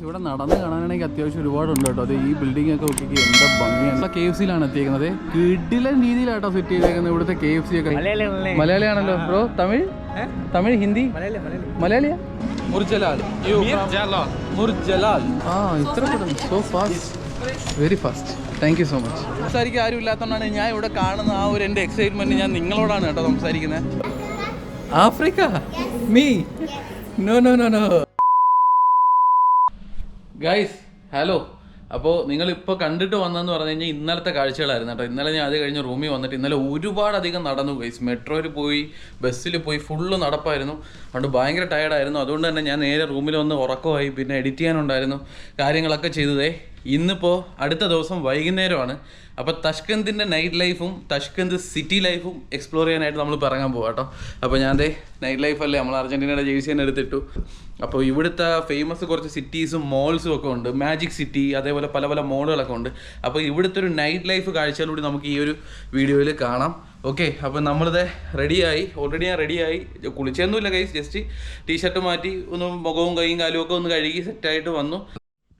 ഇവിടെ നടന്ന് കാണാനാണെങ്കിൽ അത്യാവശ്യം ഒരുപാടുണ്ട് കേട്ടോ. അത് ഈ ബിൽഡിംഗ് ഒക്കെ നോക്കി എന്താ ഭംഗിയാണ്. KFC-ലാണ് എത്തിയിരിക്കുന്നത്. കിടിലൻ രീതിയിലാട്ടോ സെറ്റ് ചെയ്തേക്കുന്നത് ഇവിടുത്തെ KFC ഒക്കെ. മലയാളിയാണല്ലോ ബ്രോ? തമിഴ് ഹിന്ദി മലയാളിയാ? മുർജലാൽ. ഇത്ര so fast, very fast. Thank you so much. സംസാരിക്കാൻ ആരും ഇല്ലാത്തതുകൊണ്ടാണ് ഞാൻ ഇവിടെ കാണുന്ന ആ ഒരു എൻ്റെ എക്സൈറ്റ്മെൻറ്റ് ഞാൻ നിങ്ങളോടാണ് കേട്ടോ സംസാരിക്കുന്നത്. Africa? Me? No no no no guys, hello. അപ്പോൾ നിങ്ങളിപ്പോൾ കണ്ടിട്ട് വന്നതെന്ന് പറഞ്ഞു കഴിഞ്ഞാൽ ഇന്നലത്തെ കാഴ്ചകളായിരുന്നു കേട്ടോ. ഇന്നലെ ഞാൻ അത് കഴിഞ്ഞ് റൂമിൽ വന്നിട്ട് ഇന്നലെ ഒരുപാടധികം നടന്നു ഗൈസ്. മെട്രോയിൽ പോയി, ബസ്സിൽ പോയി, ഫുള്ള് നടപ്പായിരുന്നു. അതുകൊണ്ട് ഭയങ്കര ടയർഡായിരുന്നു. അതുകൊണ്ട് തന്നെ ഞാൻ നേരെ റൂമിൽ വന്ന് ഉറക്കമായി. പിന്നെ എഡിറ്റ് ചെയ്യാനുണ്ടായിരുന്നു, കാര്യങ്ങളൊക്കെ ചെയ്തതേ. ഇന്നിപ്പോൾ അടുത്ത ദിവസം വൈകുന്നേരമാണ്. അപ്പോൾ തഷ്കന്തിൻ്റെ നൈറ്റ് ലൈഫും തഷ്കന്ത് സിറ്റി ലൈഫും എക്സ്പ്ലോർ ചെയ്യാനായിട്ട് നമ്മൾ ഇറങ്ങാൻ പോകാം കേട്ടോ. അപ്പോൾ ഞാൻ നൈറ്റ് ലൈഫല്ലേ, നമ്മൾ അർജൻറ്റീനയുടെ ജേഴ്സി തന്നെ എടുത്തിട്ടു. അപ്പോൾ ഇവിടുത്തെ ഫേമസ് കുറച്ച് സിറ്റീസും മോൾസും ഒക്കെ ഉണ്ട്. മാജിക് സിറ്റി, അതേപോലെ പല പല മോളുകളൊക്കെ ഉണ്ട്. അപ്പോൾ ഇവിടുത്തെ ഒരു നൈറ്റ് ലൈഫ് കാഴ്ചയിലൂടെ നമുക്ക് ഈ ഒരു വീഡിയോയിൽ കാണാം. ഓക്കെ, അപ്പോൾ നമ്മളിത് റെഡിയായി. ഓൾറെഡി ഞാൻ റെഡിയായി. കുളിച്ചൊന്നുമില്ല ഗൈസ്, ജസ്റ്റ് ടീഷർട്ട് മാറ്റി ഒന്ന് മുഖവും കൈയും കാലും ഒക്കെ ഒന്ന് കഴുകി സെറ്റായിട്ട് വന്നു.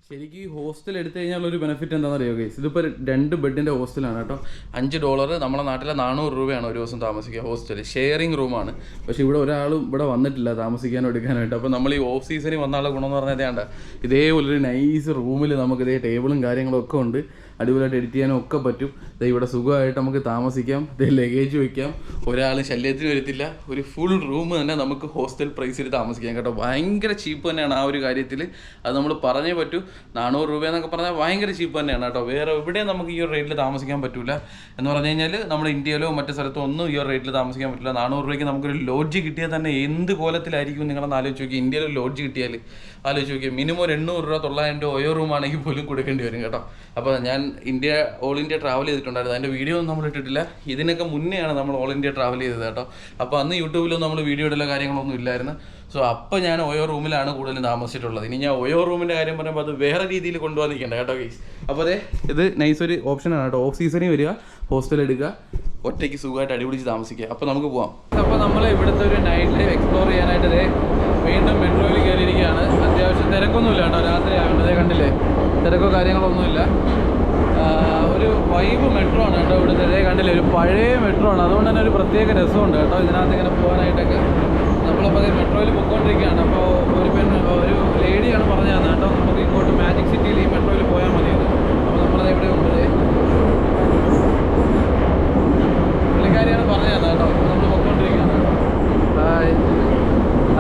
ശരിക്കും ഈ ഹോസ്റ്റൽ എടുത്തു കഴിഞ്ഞാൽ ഒരു ബെനിഫിറ്റ് എന്താണെന്ന് അറിയുമോ ഗൈസ്? ഇതിപ്പോൾ 2 ബെഡിൻ്റെ ഹോസ്റ്റലാണ് കേട്ടോ. $5 നമ്മളെ നാട്ടിലെ 400 രൂപയാണ് ഒരു ദിവസം താമസിക്കുക. ഹോസ്റ്റൽ ഷെയറിങ് റൂമാണ്. പക്ഷേ ഇവിടെ ഒരാളും ഇവിടെ വന്നിട്ടില്ല താമസിക്കാനോ എടുക്കാനായിട്ട്. അപ്പോൾ നമ്മൾ ഈ ഓഫ് സീസണിൽ വന്നാലുള്ള ഗുണമെന്ന് പറഞ്ഞാൽ ഇതേണ്ട ഇതേപോലൊരു നൈസ് റൂമിൽ നമുക്ക് ഇതേ ടേബിളും കാര്യങ്ങളും ഒക്കെ ഉണ്ട്. അടിപൊളിയായിട്ട് എഡിറ്റ് ചെയ്യാനും ഒക്കെ പറ്റും. ഇവിടെ സുഖമായിട്ട് നമുക്ക് താമസിക്കാം. ലഗേജ് വയ്ക്കാം, ഒരാൾ ശല്യത്തിന് വരത്തില്ല. ഒരു ഫുൾ റൂം തന്നെ നമുക്ക് ഹോസ്റ്റൽ പ്രൈസിൽ താമസിക്കാം കേട്ടോ. ഭയങ്കര ചീപ്പ് തന്നെയാണ് ആ ഒരു കാര്യത്തിൽ. അത് നമ്മൾ പറഞ്ഞേ പറ്റൂ. 400 രൂപ എന്നൊക്കെ പറഞ്ഞാൽ ഭയങ്കര ചീപ്പ് തന്നെയാണ് കേട്ടോ. വേറെ എവിടെയും നമുക്ക് ഈ ഒരു റേറ്റിൽ താമസിക്കാൻ പറ്റില്ല. എന്ന് പറഞ്ഞു കഴിഞ്ഞാൽ നമ്മുടെ ഇന്ത്യയിലോ മറ്റു സ്ഥലത്തോ ഒന്നും ഈ ഒരു റേറ്റിൽ താമസിക്കാൻ പറ്റില്ല. 400 രൂപയ്ക്ക് നമുക്കൊരു ലോഡ്ജ് കിട്ടിയാൽ തന്നെ എന്ത് കോലത്തിലായിരിക്കും നിങ്ങളൊന്ന് ആലോചിച്ച് നോക്കി. ഇന്ത്യയിൽ ഒരു ലോഡ്ജ് കിട്ടിയാൽ ആലോചിച്ച് നോക്കി, മിനിമം ഒരു 800 രൂപ 900 രൂപ ഓരോ റൂമാണെങ്കിൽ പോലും കൊടുക്കേണ്ടി വരും കേട്ടോ. അപ്പോൾ ഞാൻ ഓൾ ഇന്ത്യ ട്രാവൽ ചെയ്തിട്ടുണ്ടായിരുന്നു. അതിൻ്റെ വീഡിയോ ഒന്നും നമ്മൾ ഇട്ടിട്ടില്ല. ഇതിനൊക്കെ മുന്നെയാണ് നമ്മൾ ഓൾ ഇന്ത്യ ട്രാവൽ ചെയ്തത് കേട്ടോ. അപ്പോൾ അന്ന് യൂട്യൂബിലൊന്നും നമ്മൾ വീഡിയോ ഇടലോ കാര്യങ്ങളൊന്നും ഇല്ലായിരുന്നു. സോ അപ്പോൾ ഞാൻ ഓയോ റൂമിലാണ് കൂടുതലും താമസിച്ചിട്ടുള്ളത്. ഇനി ഞാൻ ഓയോ റൂമിൻ്റെ കാര്യം പറയുമ്പോൾ അത് വേറെ രീതിയിൽ കൊണ്ടുപോകാൻ നിൽക്കേണ്ട കേട്ടോ ഗൈസ്. അപ്പോൾ ഇത് നൈസ് ഒരു ഓപ്ഷനാണ് കേട്ടോ. ഓഫ് സീസണിൽ വരിക, ഹോസ്റ്റൽ എടുക്കുക, ഒറ്റയ്ക്ക് സുഖമായിട്ട് അടിപിടിച്ച് താമസിക്കുക. അപ്പോൾ നമുക്ക് പോകാം. അപ്പോൾ നമ്മൾ ഇവിടുത്തെ ഒരു നൈറ്റ് ലൈഫ് എക്സ്പ്ലോർ ചെയ്യാനായിട്ട് വീണ്ടും മെട്രോയിൽ കയറിയിരിക്കുകയാണ്. അത്യാവശ്യം തിരക്കൊന്നുമില്ല കേട്ടോ. രാത്രി ആവേണ്ടതേ കണ്ടില്ലേ, തിരക്കോ കാര്യങ്ങളൊന്നുമില്ല. ഒരു വൈബ് മെട്രോ ആണ് കേട്ടോ ഇവിടുത്തെ. കണ്ടില്ലേ, ഒരു പഴയ മെട്രോ ആണ്. അതുകൊണ്ട് തന്നെ ഒരു പ്രത്യേക രസമുണ്ട് കേട്ടോ ഇതിനകത്ത് ഇങ്ങനെ പോകാനായിട്ടൊക്കെ. നമ്മളപ്പോൾ അത് മെട്രോയിൽ പൊയ്ക്കൊണ്ടിരിക്കുകയാണ്. അപ്പോൾ ഒരു ലേഡിയാണ് പറഞ്ഞു തന്നെ കേട്ടോ, നമുക്ക് ഇങ്ങോട്ട് മാജിക് സിറ്റിയിൽ ഈ മെട്രോയിൽ പോയാൽ മതിയെന്ന്. അപ്പോൾ നമ്മളത് എവിടെ ഉണ്ട്, പുള്ളിക്കാരിയാണ് പറഞ്ഞു തന്നെ കേട്ടോ. നമ്മൾ പൊയ്ക്കൊണ്ടിരിക്കുകയാണ്. ഹായ്.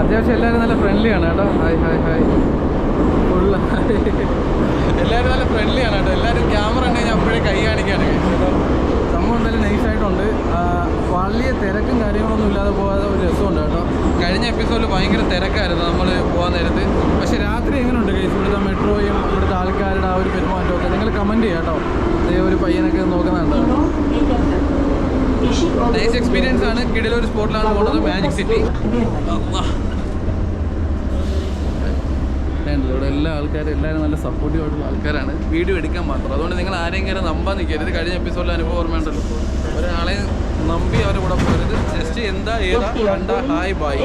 അത്യാവശ്യം എല്ലാവരും നല്ല ഫ്രണ്ട്ലിയാണ് കേട്ടോ. Hi hi hi. ഫുള്ള് എല്ലാവരും നല്ല ഫ്രണ്ട്ലിയാണ് കേട്ടോ. എല്ലാവരും ക്യാമറ ഉണ്ട് കഴിഞ്ഞാൽ അപ്പോഴേ കൈ കാണിക്കുകയാണ് കേട്ടോ. സംഭവം എന്തായാലും നൈസായിട്ടുണ്ട്. വലിയ തിരക്കും കാര്യങ്ങളൊന്നും ഇല്ലാതെ പോകാതെ ഒരു രസമുണ്ട് കേട്ടോ. കഴിഞ്ഞ എപ്പിസോഡിൽ ഭയങ്കര തിരക്കായിരുന്നു നമ്മൾ പോകാൻ നേരത്ത്. പക്ഷേ രാത്രി എങ്ങനെയുണ്ട് കേസ് ഇവിടുത്തെ മെട്രോയും ഇവിടുത്തെ ആൾക്കാരുടെ ആ ഒരു പെരുമാറ്റമൊക്കെ നിങ്ങൾ കമൻറ്റ് ചെയ്യാം കേട്ടോ. അതേ ഒരു പയ്യനൊക്കെ നോക്കുന്നുണ്ട്. നൈസ് എക്സ്പീരിയൻസ് ആണ്. കിടിലൊരു സ്പോട്ടിലാണ് പോകുന്നത്, മാജിക് സിറ്റി. ഇവിടെ എല്ലാ ആൾക്കാരും എല്ലാവരും നല്ല സപ്പോർട്ടീവ് ആയിട്ടുള്ള ആൾക്കാരാണ്. വീഡിയോ എടുക്കാൻ മാത്രം. അതുകൊണ്ട് നിങ്ങൾ ആരെങ്കിലും നമ്പാൻ നിൽക്കരുത്. കഴിഞ്ഞ എപ്പിസോഡിൽ അനുഭവം ഓർമ്മയുണ്ടല്ലോ, ഒരാളെ നമ്പി അവരുടെ കൂടെ പോകരുത്. ജസ്റ്റ് എന്താ ഏതാ കണ്ട ഹായ് ബൈ.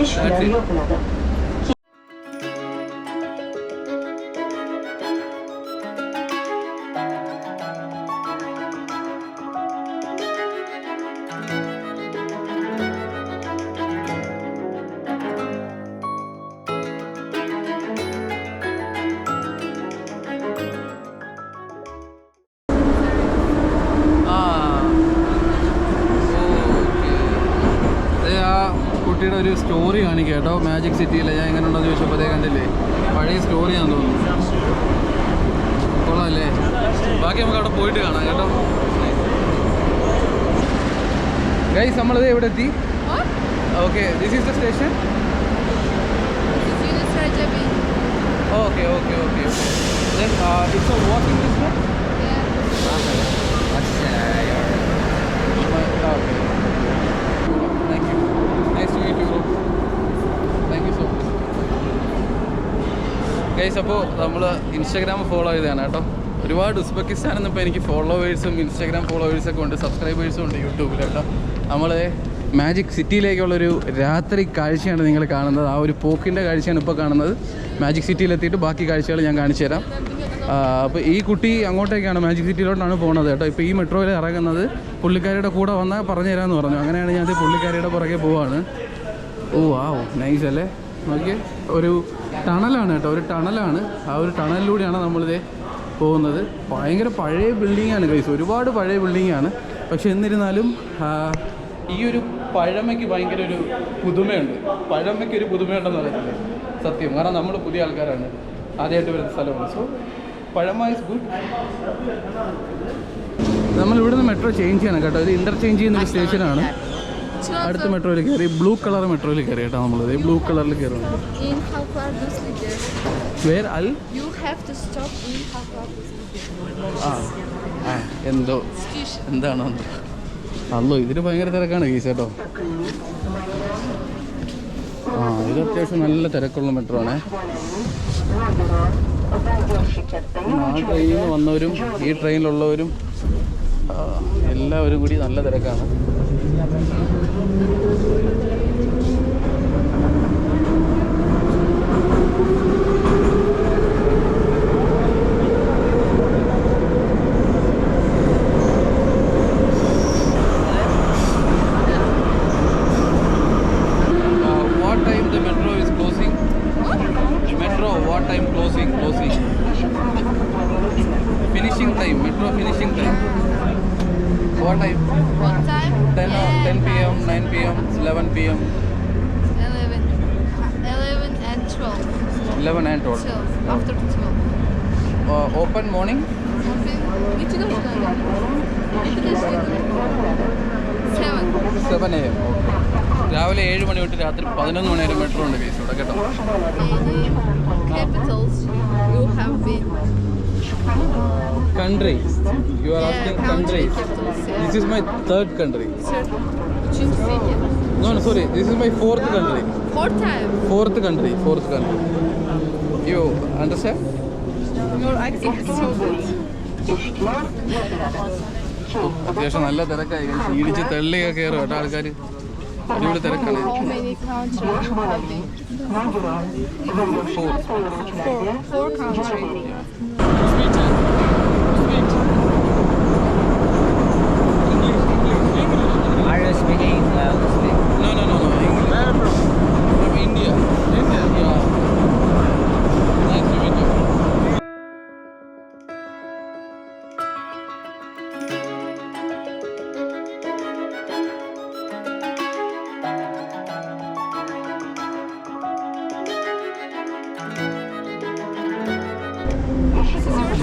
കുട്ടിയുടെ ഒരു സ്റ്റോറി കാണിക്കുക കേട്ടോ. മാജിക് സിറ്റിയിലെ ഞാൻ എങ്ങനെ ഉണ്ടെന്ന് ചോദിച്ചപ്പോൾ അതേ കണ്ടില്ലേ, പഴയ സ്റ്റോറിയാണെന്ന് തോന്നുന്നു. കൊള്ളാമല്ലേ? ബാക്കി നമുക്ക് അവിടെ പോയിട്ട് കാണാം കേട്ടോ. ഗൈസ്, നമ്മളിത് എവിടെ എത്തി? Okay, this is the station. Okay okay okay okay. It's a walking distance. Okay, thank you. Nice to meet you. Thank you so much guys. അപ്പോൾ നമ്മൾ ഇൻസ്റ്റാഗ്രാം ഫോളോ ചെയ്തതാണ് കേട്ടോ. ഒരുപാട് ഉസ്ബെക്കിസ്ഥാനിൽ നിന്ന് ഇപ്പോൾ എനിക്ക് ഫോളോവേഴ്സും ഇൻസ്റ്റാഗ്രാം ഫോളോവേഴ്സൊക്കെ ഉണ്ട്, സബ്സ്ക്രൈബേഴ്സും ഉണ്ട് യൂട്യൂബിൽ കേട്ടോ. നമ്മൾ മാജിക് സിറ്റിയിലേക്കുള്ളൊരു രാത്രി കാഴ്ചയാണ് നിങ്ങൾ കാണുന്നത്. ആ ഒരു പോക്കിൻ്റെ കാഴ്ചയാണ് ഇപ്പോൾ കാണുന്നത്. മാജിക് സിറ്റിയിലെത്തിയിട്ട് ബാക്കി കാഴ്ചകൾ ഞാൻ കാണിച്ചു തരാം. അപ്പോൾ ഈ കുട്ടി അങ്ങോട്ടേക്കാണ്, മാജിക് സിറ്റിയിലോട്ടാണ് പോകുന്നത് കേട്ടോ. ഇപ്പോൾ ഈ മെട്രോയിൽ ഇറങ്ങുന്നത് പുള്ളിക്കാരിയുടെ കൂടെ വന്നാൽ പറഞ്ഞു തരാമെന്ന് പറഞ്ഞു. അങ്ങനെയാണ് ഞാൻ പുള്ളിക്കാരിയുടെ പുറകെ പോവാണ്. ഓ വാവ്, നൈസ് അല്ലേ? നോക്കിയേ, ഒരു ടണലാണ് കേട്ടോ, ഒരു ടണലാണ്. ആ ഒരു ടണലിലൂടെയാണ് നമ്മളിത് പോകുന്നത്. ഭയങ്കര പഴയ ബിൽഡിങ്ങാണ് ഗൈസ്, ഒരുപാട് പഴയ ബിൽഡിങ്ങാണ്. പക്ഷെ എന്നിരുന്നാലും ഈ ഒരു പഴമയ്ക്ക് ഭയങ്കര ഒരു പുതുമയുണ്ട്. പഴമയ്ക്ക് ഒരു പുതുമയുണ്ടെന്ന് പറയത്തില്ലേ, സത്യം. കാരണം നമ്മൾ പുതിയ ആൾക്കാരാണ്, ആദ്യമായിട്ട് വരുന്ന സ്ഥലമാണ്. സോ പഴമ ഈസ് ഗുഡ്. നമ്മൾ ഇവിടുന്ന് മെട്രോ ചേഞ്ച് ചെയ്യണം കേട്ടോ. ഇത് ഇൻ്റർചേഞ്ച് ചെയ്യുന്ന ഒരു സ്റ്റേഷനാണ്. അടുത്ത മെട്രോയിൽ കയറി, ബ്ലൂ കളർ മെട്രോയിൽ കയറി കേട്ടോ. നമ്മളിത് ബ്ലൂ കളറിൽ കയറുന്നു. എന്തോ എന്താണോ അല്ലോ, ഇതിന് ഭയങ്കര തിരക്കാണ് കേസ് കേട്ടോ. ഇത് അത്യാവശ്യം നല്ല തിരക്കുള്ള മെട്രോ ആണേ. ആ ട്രെയിനിൽ വന്നവരും ഈ ട്രെയിനിലുള്ളവരും എല്ലാവരും കൂടി നല്ല തിരക്കാണ്. Finishing time, metro finishing time. What time? 10 p.m., 9 p.m., 11 p.m. 11 and 12. 11 and 12. 12. After 12. Open morning? Open. 7 a.m. രാവിലെ 7 മണി തൊട്ട് രാത്രി 11 മണി വരെ മെട്രോ ഉണ്ട് കേസ് ഇവിടെ കേട്ടോ. Capitals you have been. Country. You are asking country. This is my third country. No, sorry. This is my fourth country. Fourth country. You understand? Your accent is so good. അത്യാവശ്യം നല്ല തിരക്കായി. ഇടിച്ച് തള്ളിയൊക്കെ കയറും കേട്ടോ ആൾക്കാർ. ഇവിടെ തിരക്കാണ്. How many countries have been? Four countries. Are you speaking Muslim? No. English. Where from India. Yeah. Nice to meet you.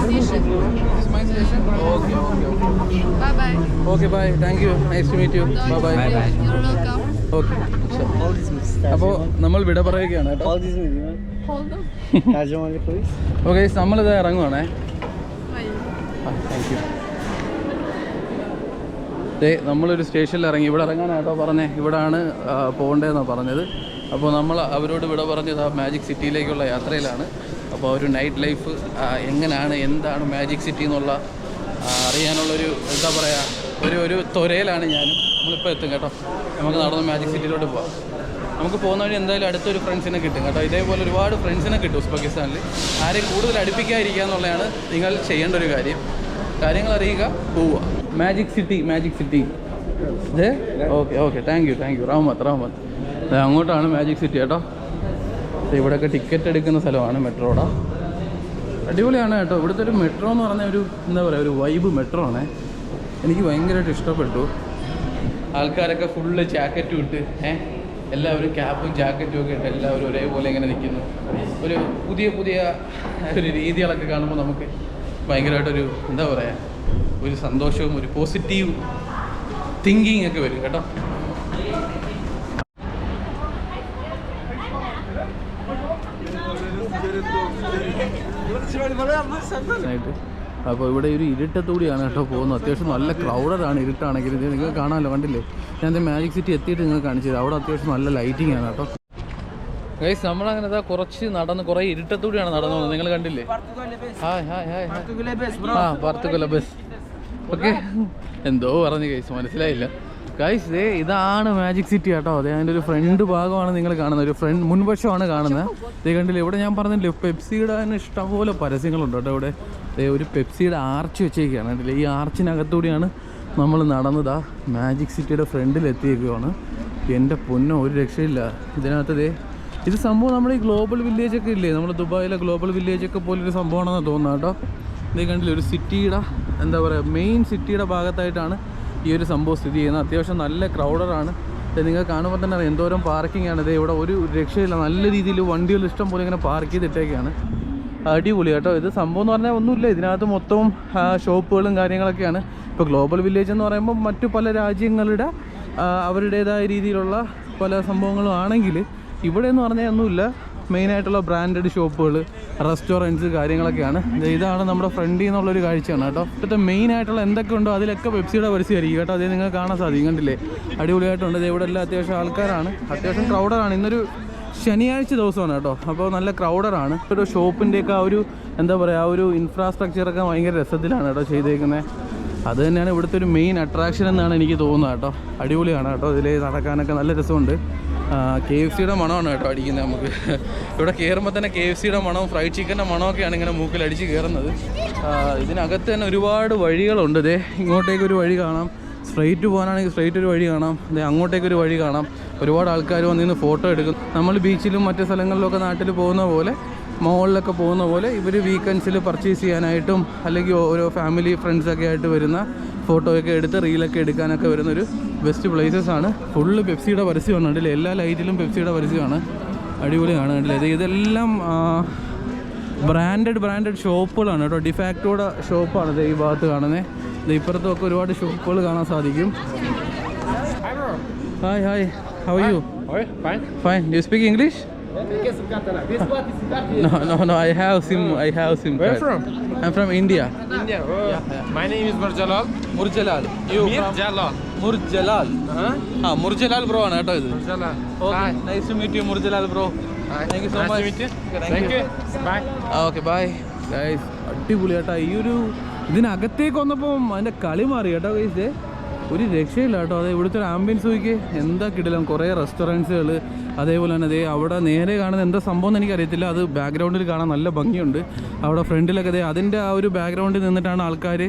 This is my station. Okay. Bye. Okay, bye. Thank you. Nice to meet you. Bye. Bye. You're welcome. Okay. All these mistake. അപ്പോൾ നമ്മൾ വിട പറയുകയാണ് കേട്ടോ. All these Hold on. Tarjumani please. Okay, നമ്മളിത് ഇറങ്ങുവാണേ. Wait. Thank you. നമ്മളൊരു സ്റ്റേഷനിൽ ഇറങ്ങി. ഇവിടെ ഇറങ്ങാനാട്ടോ പറഞ്ഞേ, ഇവിടാണ് പോകേണ്ടതെന്നാണ് പറഞ്ഞത്. അപ്പോൾ നമ്മൾ അവരോട് വിട പറഞ്ഞത് ആ മാജിക് സിറ്റിയിലേക്കുള്ള യാത്രയിലാണ്. അപ്പോൾ ഒരു നൈറ്റ് ലൈഫ് എങ്ങനെയാണ്, എന്താണ് മാജിക് സിറ്റി എന്നുള്ള അറിയാനുള്ളൊരു എന്താ പറയുക, ഒരു ത്വരയിലാണ് ഞാനും. നമ്മളിപ്പോൾ എത്തും കേട്ടോ. നമുക്ക് നടന്ന് മാജിക് സിറ്റിയിലോട്ട് പോകാം. നമുക്ക് പോകുന്ന വഴി എന്തായാലും അടുത്തൊരു ഫ്രണ്ട്സിനെ കിട്ടും കേട്ടോ. ഇതേപോലെ ഒരുപാട് ഫ്രണ്ട്സിനെ കിട്ടും ഉസ്ബെക്കിസ്ഥാനിൽ. ആരെയും കൂടുതൽ അടുപ്പിക്കാതിരിക്കുക എന്നുള്ളതാണ് നിങ്ങൾ ചെയ്യേണ്ട ഒരു കാര്യം. കാര്യങ്ങൾ അറിയുക, പോവുക. മാജിക് സിറ്റി ഇതേ. ഓക്കെ താങ്ക് യു റഹ്മത്ത്. അങ്ങോട്ടാണ് മാജിക് സിറ്റി കേട്ടോ. ഇവിടെയൊക്കെ ടിക്കറ്റ് എടുക്കുന്ന സ്ഥലമാണ് മെട്രോയുടെ. അടിപൊളിയാണ് കേട്ടോ. ഇവിടുത്തെ ഒരു മെട്രോ എന്ന് പറഞ്ഞാൽ ഒരു എന്താ പറയുക, ഒരു വൈബ് മെട്രോ ആണേ. എനിക്ക് ഭയങ്കരമായിട്ട് ഇഷ്ടപ്പെട്ടു. ആൾക്കാരൊക്കെ ഫുള്ള് ജാക്കറ്റും ഇട്ട് എല്ലാവരും ക്യാപ്പും ജാക്കറ്റും ഒക്കെ ഇട്ട് എല്ലാവരും ഒരേപോലെ ഇങ്ങനെ നിൽക്കുന്നു. ഒരു പുതിയ ഒരു രീതികളൊക്കെ കാണുമ്പോൾ നമുക്ക് ഭയങ്കരമായിട്ടൊരു എന്താ പറയുക, ഒരു സന്തോഷവും ഒരു പോസിറ്റീവ് തിങ്കിങ് ഒക്കെ വരും കേട്ടോ. അപ്പോൾ ഇവിടെ ഒരു ഇരുട്ടത്തൂടിയാണ് കേട്ടോ പോകുന്നത്. അത്യാവശ്യം നല്ല ക്രൗഡാണ്. ഇരുട്ടാണെങ്കിൽ ഇത് നിങ്ങൾ കാണാമല്ലോ, കണ്ടില്ലേ? ഞാൻ മാജിക് സിറ്റി എത്തിയിട്ട് നിങ്ങൾ കാണിച്ചത്. അവിടെ അത്യാവശ്യം നല്ല ലൈറ്റിംഗ് ആണ് കേട്ടോ. ഗൈസ്, നമ്മളങ്ങനെ കുറച്ച് നടന്ന് കുറേ ഇരുട്ടത്തൂടിയാണ് നടന്നു പോകുന്നത്. നിങ്ങൾ കണ്ടില്ലേ? ഹായ്. പോർത്തുഗൽ ബസ്. ഓക്കെ, എന്തോ പറഞ്ഞു ഗൈസ്, മനസ്സിലായില്ല. ഗൈസ് ദേ ഇതാണ് മാജിക് സിറ്റി കേട്ടോ. അതെ അതിൻ്റെ ഒരു ഫ്രണ്ട് ഭാഗമാണ് നിങ്ങൾ കാണുന്നത്, ഒരു ഫ്രണ്ട് മുൻവശമാണ് കാണുന്നത്. ഇതേ കണ്ടില്ല, ഇവിടെ ഞാൻ പറഞ്ഞില്ലേ പെപ്സിയുടെ തന്നെ ഇഷ്ടംപോലെ പരസ്യങ്ങളുണ്ട് കേട്ടോ. ഇവിടെ ഒരു പെപ്സിയുടെ ആർച്ച് വെച്ചേക്കാണ് കണ്ടില്ലേ. ഈ ആർച്ചിനകത്തൂടെയാണ് നമ്മൾ നടന്നതാ മാജിക് സിറ്റിയുടെ ഫ്രണ്ടിൽ എത്തിയേക്കുവാണ്. എൻ്റെ പൊന്നോ ഒരു രക്ഷയില്ല. ഇതിനകത്ത് ഇത് സംഭവം നമ്മുടെ ഈ ഗ്ലോബൽ വില്ലേജൊക്കെ ഇല്ലേ, നമ്മുടെ ദുബായിലെ ഗ്ലോബൽ വില്ലേജൊക്കെ പോലൊരു സംഭവമാണെന്ന് തോന്നുന്നു കേട്ടോ. ഇതേ കണ്ടില്ലേ, ഒരു സിറ്റിയുടെ എന്താ പറയുക മെയിൻ സിറ്റിയുടെ ഭാഗത്തായിട്ടാണ് ഈ ഒരു സംഭവം സ്ഥിതി ചെയ്യുന്നത്. അത്യാവശ്യം നല്ല ക്രൗഡറാണ്. നിങ്ങൾ കാണുമ്പോൾ തന്നെ അറിയാം എന്തോരം പാർക്കിംഗ് ആണ്. ഇവിടെ ഒരു രക്ഷയില്ല, നല്ല രീതിയിൽ വണ്ടികൾ ഇഷ്ടം പോലെ ഇങ്ങനെ പാർക്ക് ചെയ്തിട്ടേക്കാണ്. അടിപൊളി കേട്ടോ. ഇത് സംഭവം എന്ന് പറഞ്ഞാൽ ഒന്നുമില്ല, ഇതിനകത്ത് മൊത്തവും ഷോപ്പുകളും കാര്യങ്ങളൊക്കെയാണ്. ഇപ്പോൾ ഗ്ലോബൽ വില്ലേജ് എന്ന് പറയുമ്പോൾ മറ്റു പല രാജ്യങ്ങളുടെ അവരുടേതായ രീതിയിലുള്ള പല സംഭവങ്ങളും ആണെങ്കിൽ ഇവിടെ എന്ന് പറഞ്ഞാൽ ഒന്നുമില്ല. മെയിനായിട്ടുള്ള ബ്രാൻഡഡ് ഷോപ്പുകൾ, റെസ്റ്റോറൻറ്റ്സ് കാര്യങ്ങളൊക്കെയാണ്. ഇതാണ് നമ്മുടെ ഫ്രണ്ടിൽ നിന്നുള്ളൊരു കാഴ്ചയാണ് കേട്ടോ. ഇപ്പോഴത്തെ മെയിനായിട്ടുള്ള എന്തൊക്കെ ഉണ്ടോ അതിലൊക്കെ പെപ്സിയുടെ പരസ്യമായിരിക്കും കേട്ടോ. അതേ നിങ്ങൾ കാണാൻ സാധിക്കും, കണ്ടില്ലേ അടിപൊളിയായിട്ടുണ്ട്. ഇവിടെ എല്ലാം അത്യാവശ്യം ആൾക്കാരാണ്, അത്യാവശ്യം ക്രൗഡറാണ്. ഇന്നൊരു ശനിയാഴ്ച ദിവസമാണ് കേട്ടോ, അപ്പോൾ നല്ല ക്രൗഡറാണ്. ഒരു ഷോപ്പിൻ്റെയൊക്കെ ആ ഒരു എന്താ പറയുക ആ ഒരു ഇൻഫ്രാസ്ട്രക്ചറൊക്കെ ഭയങ്കര രസത്തിലാണ് കേട്ടോ ചെയ്തേക്കുന്നത്. അത് തന്നെയാണ് ഇവിടുത്തെ ഒരു മെയിൻ അട്രാക്ഷൻ എന്നാണ് എനിക്ക് തോന്നുന്നത് കേട്ടോ. അടിപൊളിയാണ് കേട്ടോ, ഇതിൽ നടക്കാനൊക്കെ നല്ല രസമുണ്ട്. KFCയുടെ മണമാണ് കേട്ടോ അടിക്കുന്നത് നമുക്ക്. ഇവിടെ കയറുമ്പോൾ തന്നെ KFCയുടെ മണവും ഫ്രൈഡ് ചിക്കൻ്റെ മണമൊക്കെയാണ് ഇങ്ങനെ മൂക്കിലടിച്ച് കയറുന്നത്. ഇതിനകത്ത് തന്നെ ഒരുപാട് വഴികളുണ്ട്. ഇതേ ഇങ്ങോട്ടേക്കൊരു വഴി കാണാം, സ്ട്രെയിറ്റ് പോകാനാണെങ്കിൽ സ്ട്രെയിറ്റ് ഒരു വഴി കാണാം, അതെ അങ്ങോട്ടേക്കൊരു വഴി കാണാം. ഒരുപാട് ആൾക്കാർ വന്നിന്ന് ഫോട്ടോ എടുക്കും. നമ്മൾ ബീച്ചിലും മറ്റു സ്ഥലങ്ങളിലൊക്കെ നാട്ടിൽ പോകുന്ന പോലെ മോളിലൊക്കെ പോകുന്ന പോലെ ഇവർ വീക്കെൻഡ്സിൽ പർച്ചേസ് ചെയ്യാനായിട്ടും അല്ലെങ്കിൽ ഓരോ ഫാമിലി ഫ്രണ്ട്സൊക്കെ ആയിട്ട് വരുന്ന ഫോട്ടോയൊക്കെ എടുത്ത് റീലൊക്കെ എടുക്കാനൊക്കെ വരുന്നൊരു ബെസ്റ്റ് പ്ലേസസ് ആണ്. ഫുള്ള് പെപ്സിയുടെ പരസ്യമാണ് കണ്ടില്ലേ, എല്ലാ ലൈറ്റിലും പെപ്സിയുടെ പരസ്യമാണ്. അടിപൊളിയാണ് കണ്ടില്ലേ. ഇതെല്ലാം ബ്രാൻഡഡ് ഷോപ്പുകളാണ് കേട്ടോ. ഡിഫാക്ടോയുടെ ഷോപ്പാണ് ഈ ഭാഗത്ത് കാണുന്നത്. ഇപ്പുറത്തൊക്കെ ഒരുപാട് ഷോപ്പുകൾ കാണാൻ സാധിക്കും. Hi hi, how are you? Fine. Do you speak English? No, I have SIM card. Where from? I'm from India. India. Oh. Yeah. My name is Murjalal. Murjalal. You Murjalal. Murjalal. Murjalal bro ആണ് കേട്ടോ ഇത്. Murjalal. Okay, nice to meet you Murjalal bro. Thank you so much. Nice to meet you. Thank you. Bye. Okay, bye. Guys, അടിപൊളി കേട്ടോ. ഈ ഒരു ഇതിനകത്തേക്ക് വന്നപ്പോൾ അതിൻ്റെ കളി മാറി കേട്ടോ ഗൈസ്. ഒരു രക്ഷയില്ല കേട്ടോ. അതെ ഇവിടുത്തെ ഒരു ആംബിയൻസ് നോക്കി എന്താ കിടിലം. കുറേ റെസ്റ്റോറൻറ്റ്സുകൾ, അതേപോലെ തന്നെ അതേ അവിടെ നേരെ കാണുന്ന എന്താ സംഭവം എന്ന് എനിക്കറിയത്തില്ല. അത് ബാക്ക്ഗ്രൗണ്ടിൽ കാണാൻ നല്ല ഭംഗിയുണ്ട്. അവിടെ ഫ്രണ്ടിലൊക്കെ അതേ അതിൻ്റെ ആ ഒരു ബാക്ക്ഗ്രൗണ്ടിൽ നിന്നിട്ടാണ് ആൾക്കാർ,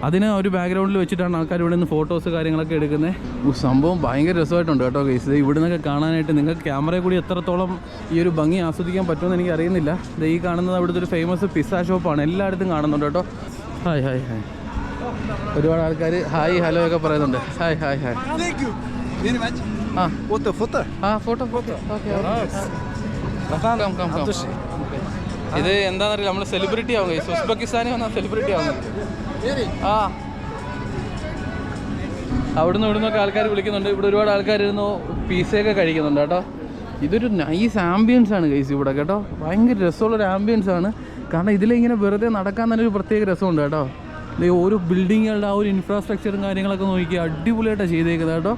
അതിനെ ഒരു ബാക്ക്ഗ്രൗണ്ടിൽ വെച്ചിട്ടാണ് ആൾക്കാർ ഇവിടെ നിന്ന് ഫോട്ടോസ് കാര്യങ്ങളൊക്കെ എടുക്കുന്നത്. സംഭവം ഭയങ്കര രസമായിട്ടുണ്ട് കേട്ടോ ഗൈസ്. ഇവിടെ നിന്നൊക്കെ കാണാനായിട്ട് നിങ്ങൾക്ക് ക്യാമറയിൽ കൂടി എത്രത്തോളം ഈ ഒരു ഭംഗി ആസ്വദിക്കാൻ പറ്റുമെന്ന് എനിക്ക് അറിയുന്നില്ല. ഈ കാണുന്നത് അവിടുത്തെ ഒരു ഫേമസ് പിസ്സ ഷോപ്പാണ്, എല്ലായിടത്തും കാണുന്നുണ്ട് കേട്ടോ. Hi hi hi. ഒരുപാട് ആൾക്കാർ ഹായ് ഹലോ ഒക്കെ പറയുന്നുണ്ട്. Hi hi hi. Foto. Photo okay. ഇത് എന്താണെന്നറിയില്ല, നമ്മൾ സെലിബ്രിറ്റി ആവും ഗൈസ്. ഉസ്ബെക്കിസ്ഥാനിൽ വന്നാൽ സെലിബ്രിറ്റി ആവും. അവിടുന്ന് ഇവിടുന്നൊക്കെ ആൾക്കാർ വിളിക്കുന്നുണ്ട്. ഇവിടെ ഒരുപാട് ആൾക്കാർ ഇരുന്ന് പിസയൊക്കെ കഴിക്കുന്നുണ്ട് കേട്ടോ. ഇതൊരു നൈസ് ആംബിയൻസ് ആണ് ഗൈസ് ഇവിടെ കേട്ടോ. ഭയങ്കര രസമുള്ളൊരു ആംബിയൻസ് ആണ്. കാരണം ഇതിലിങ്ങനെ വെറുതെ നടക്കാൻ തന്നെ ഒരു പ്രത്യേക രസമുണ്ട് കേട്ടോ. ഓരോ ബിൽഡിങ്ങുകളുടെ ആ ഒരു ഇൻഫ്രാസ്ട്രക്ചറും കാര്യങ്ങളൊക്കെ നോക്കി അടിപൊളിയായിട്ടാണ് ചെയ്തേക്കുന്നത് കേട്ടോ.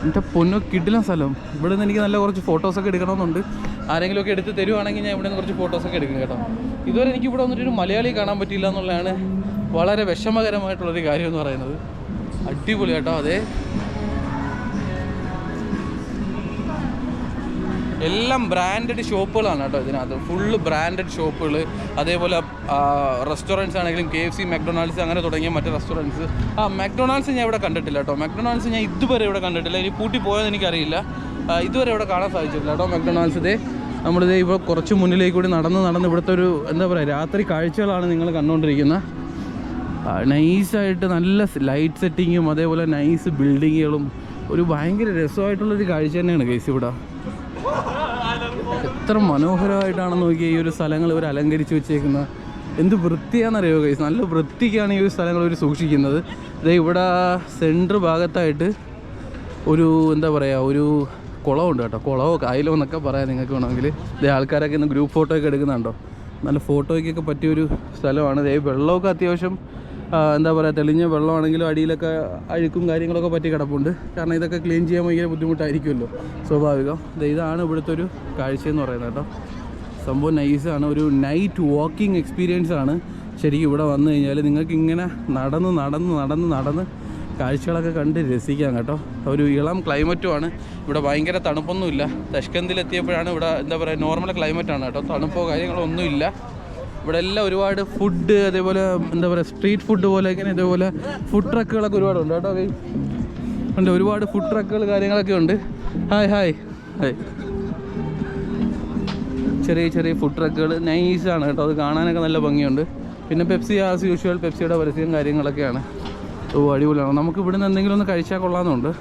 എൻ്റെ പൊന്നോ കിടിലൻ സ്ഥലം. ഇവിടെ നിന്ന് എനിക്ക് നല്ല കുറച്ച് ഫോട്ടോസൊക്കെ എടുക്കണമെന്നുണ്ട്. ആരെങ്കിലുമൊക്കെ എടുത്ത് തരുവാണെങ്കിൽ ഞാൻ ഇവിടെ നിന്ന് കുറച്ച് ഫോട്ടോസൊക്കെ എടുക്കും കേട്ടോ. ഇതുവരെ എനിക്ക് ഇവിടെ വന്നിട്ടൊരു മലയാളി കാണാൻ പറ്റിയില്ല എന്നുള്ളതാണ് വളരെ വിഷമകരമായിട്ടുള്ളൊരു കാര്യം എന്ന് പറയുന്നത്. അടിപൊളി കേട്ടോ. അതെ എല്ലാം ബ്രാൻഡഡ് ഷോപ്പുകളാണ് കേട്ടോ ഇതിനകത്ത്. ഫുള്ള് ബ്രാൻഡഡ് ഷോപ്പുകൾ, അതേപോലെ റെസ്റ്റോറൻറ്റ്സ് ആണെങ്കിലും KFC, മക്ഡൊണാൾഡ്സ് അങ്ങനെ തുടങ്ങിയ മറ്റ് റെസ്റ്റോറൻറ്റ്സ്. മക്ഡൊണാൾഡ്സ് ഞാൻ ഇവിടെ കണ്ടിട്ടില്ല കേട്ടോ. മക്ഡൊണാൾഡ്സ് ഞാൻ ഇതുവരെ ഇവിടെ കണ്ടിട്ടില്ല. ഇനി പൂട്ടി പോയെന്ന് എനിക്കറിയില്ല. ഇതുവരെ ഇവിടെ കാണാൻ സാധിച്ചിട്ടില്ല കേട്ടോ മക്ഡൊണാൾഡ്സ്. ഇതേ നമ്മളിതേ ഇപ്പോൾ കുറച്ച് മുന്നിലേക്ക് കൂടി നടന്ന് ഇവിടുത്തെ ഒരു എന്താ പറയുക രാത്രി കാഴ്ചകളാണ് നിങ്ങൾ കണ്ടുകൊണ്ടിരിക്കുന്നത്. നൈസായിട്ട് നല്ല ലൈറ്റ് സെറ്റിങ്ങും അതേപോലെ നൈസ് ബിൽഡിങ്ങുകളും ഒരു ഭയങ്കര രസമായിട്ടുള്ളൊരു കാഴ്ച തന്നെയാണ് ഗൈസ് ഇവിടെ. എത്ര മനോഹരമായിട്ടാണെന്ന് നോക്കിയാൽ ഈ ഒരു സ്ഥലങ്ങൾ ഇവർ അലങ്കരിച്ച് വെച്ചേക്കുന്നത്. എന്ത് വൃത്തിയാണെന്നറിയോ ഗൈസ്. നല്ല വൃത്തിക്കാണ് ഈ ഒരു സ്ഥലങ്ങൾ ഇവർ സൂക്ഷിക്കുന്നത്. ഇതേ ഇവിടെ സെൻറ്റർ ഭാഗത്തായിട്ട് ഒരു എന്താ പറയുക ഒരു കുളമുണ്ട് കേട്ടോ. കുളമോ കായലോ എന്നൊക്കെ പറയാം നിങ്ങൾക്ക് വേണമെങ്കിൽ. ഇതേ ആൾക്കാരൊക്കെ ഇന്ന് ഗ്രൂപ്പ് ഫോട്ടോ ഒക്കെ എടുക്കുന്നുണ്ടോ. നല്ല ഫോട്ടോയ്ക്കൊക്കെ പറ്റിയൊരു സ്ഥലമാണ്. ഇതേ വെള്ളമൊക്കെ അത്യാവശ്യം എന്താ പറയുക തെളിഞ്ഞ വെള്ളമാണെങ്കിലും അടിയിലൊക്കെ അഴുക്കും കാര്യങ്ങളൊക്കെ പറ്റി കിടപ്പുണ്ട്. കാരണം ഇതൊക്കെ ക്ലീൻ ചെയ്യാൻ ഭയങ്കര ബുദ്ധിമുട്ടായിരിക്കുമല്ലോ, സ്വാഭാവികം. ഇതാണ് ഇവിടുത്തെ ഒരു കാഴ്ചയെന്ന് പറയുന്നത് കേട്ടോ. സംഭവം നൈസാണ്. ഒരു നൈറ്റ് വാക്കിംഗ് എക്സ്പീരിയൻസ് ആണ് ശരിക്കും ഇവിടെ വന്നു കഴിഞ്ഞാൽ. നിങ്ങൾക്ക് ഇങ്ങനെ നടന്ന് കാഴ്ചകളൊക്കെ കണ്ട് രസിക്കാം കേട്ടോ. ഒരു ഇളം ക്ലൈമറ്റുമാണ് ഇവിടെ, ഭയങ്കര തണുപ്പൊന്നുമില്ല. തഷ്കന്തിലെത്തിയപ്പോഴാണ് ഇവിടെ എന്താ പറയുക നോർമൽ ക്ലൈമറ്റാണ് കേട്ടോ, തണുപ്പോ കാര്യങ്ങളോ ഒന്നുമില്ല. ഇവിടെ എല്ലാം ഒരുപാട് ഫുഡ്, അതേപോലെ എന്താ പറയുക സ്ട്രീറ്റ് ഫുഡ് പോലെ ഇങ്ങനെ ഇതേപോലെ ഫുഡ് ട്രക്കുകളൊക്കെ ഒരുപാടുണ്ട് കേട്ടോ. ഉണ്ട്, ഒരുപാട് ഫുഡ് ട്രക്കുകൾ കാര്യങ്ങളൊക്കെ ഉണ്ട്. Hi hi hi. ചെറിയ ചെറിയ ഫുഡ് ട്രക്കുകൾ നൈസാണ് കേട്ടോ, അത് കാണാനൊക്കെ നല്ല ഭംഗിയുണ്ട്. പിന്നെ പെപ്സി ആസ് യൂഷ്വൽ, പെപ്സിയുടെ പരസ്യം കാര്യങ്ങളൊക്കെയാണ്. അടിപൊളിയാണ്. നമുക്ക് ഇവിടുന്ന് എന്തെങ്കിലും ഒന്ന് കഴിച്ചാൽ കൊള്ളാമെന്നുണ്ട്.